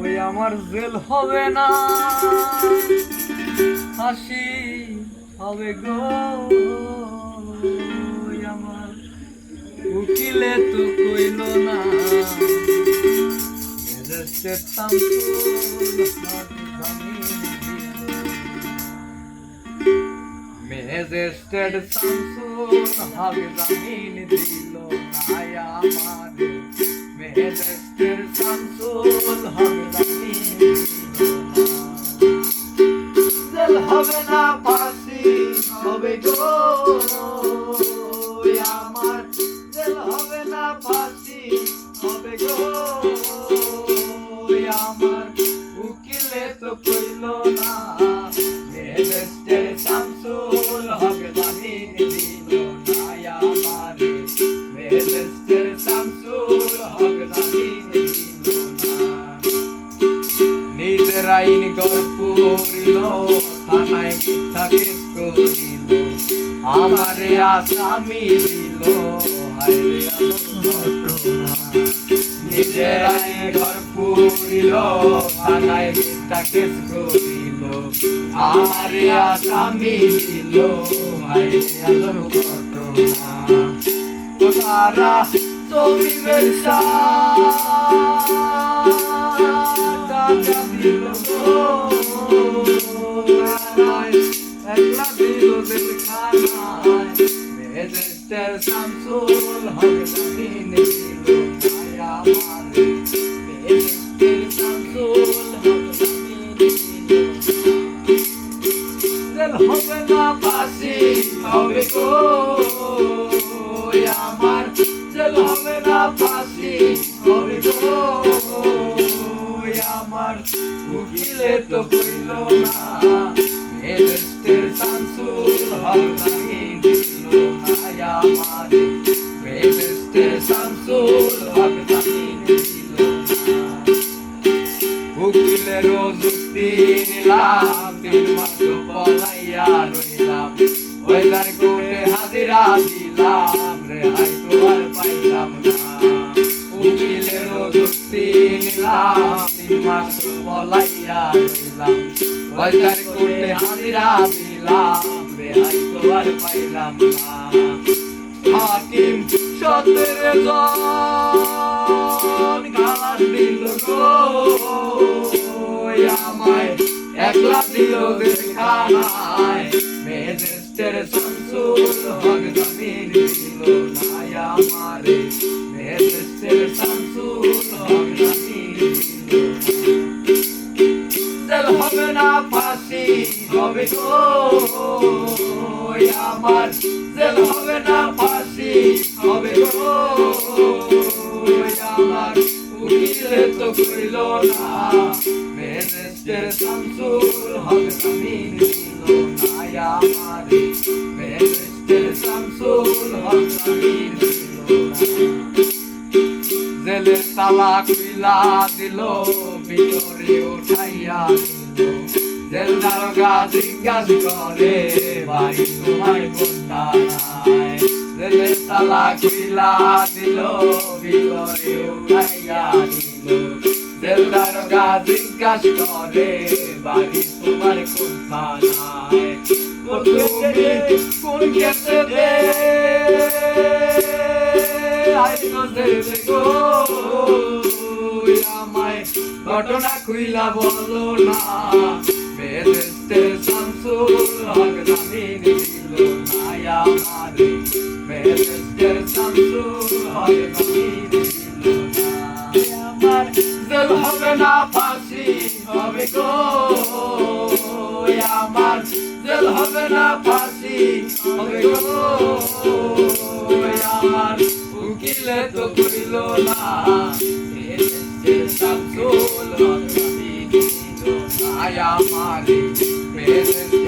ওই আমার জেল হবে না, হাসি হবে গো। ওই আমার উকিলে তো কইল না, ম্যাজিস্ট্রেট শামসুল হক জামিন দিল। ম্যাজিস্ট্রেট শামসুল হক জামিন দিল না আমার, ম্যাজিস্ট্রেট শামসুল হক জামিন দিল না। জেল হবে না, ফাঁসি হবে গো আমার, জেল হবে না, ফাঁসি হবে গো আমার, উকিলে তো কইল না, ম্যাজিস্ট্রেট শামসুল হক জামিন দিল না আমার, ম্যাজিস্ট্রেট শামসুল হক জামিন দিল না। নিজের আইন গড়পুরিল, থানায় মিথ্যা কেস করিল, আমারে আসামি দিল, হায়রে ঘটনা। নিজের আইন গড়পুরিল, থানায় মিথ্যা কেস করিল, আমারে আসামি দিল, হায়রে ঘটনা। তারা জমিনের টাকা দিল গো, একলা দিল জেলখানায়, ম্যাজিস্ট্রেট শামসুল হক জামিন দিল না আমার, ম্যাজিস্ট্রেট শামসুল হক জামিন দিল না। জেল হবে না, ফাঁসি হবে গো আমার, জেল হবে না, ফাঁসি হবে গো আমার, উকিলে তো কইল না, ম্যাজিস্ট্রেট শামসুল হক জামিন দিল না আমার, ম্যাজিস্ট্রেট শামসুল হক জামিন দিল না। উকিলের যুক্তি নিলাম, 3 মাস পলাইয়া রইলাম, ওইদার কোর্টে হাজিরা দিলাম, রেহাই তো আর পাইলাম না। উকিলের যুক্তি নিলাম, 3 মাস পলাইয়া রইলাম, ওইদার কোর্টে হাজিরা দিলাম, রেহাই তো আর পাইলাম না। হাকিম 17 জন গালার দিল গো আমায়, একলা দিল জেলখানায়, ম্যাজিস্ট্রেট শামসুল হক জামিন দিল না আমারে, ম্যাজিস্ট্রেট শামসুল হক জামিন দিল না। জেল হবে না, ফাঁসি হবে গো আমার, জেল হবে না, ফাঁসি হবে গো আমার, উকিলে তো কইল না, ম্যাজিস্ট্রেট শামসুল হক জামিন দিল না আমারে, ম্যাজিস্ট্রেট শামসুল হক জামিন দিল না। জেলের তালা খুইলা দিল, ভিতরে উঠাইয়া দিল, জেল দারোগা জিজ্ঞাসা করে, বাড়ি তোমার কোনটা নাই। জেলের তালা খুইলা দিল, ভিতরে উঠাইয়া দিল, জেল দারোগা জিজ্ঞাসা করে, বাড়ি তোমার কোনটা নাই। তুমি কোন কেসে আমায় ঘটনা খুইলা বলো না, ম্যাজিস্ট্রেট শামসুল হক জামিন দিল না আমারে, ম্যাজিস্ট্রেট শামসুল হক জামিন দিল না আমার। জেল হবে না, ফাঁসি হবে গো আমার, জেল হবে না, ফাঁসি হবে গো আমার, উকিলে তো কইল না, ম্যাজিস্ট্রেট শামসুল হক জামিন দিল না আমারে, ম্যাজিস্ট্রেট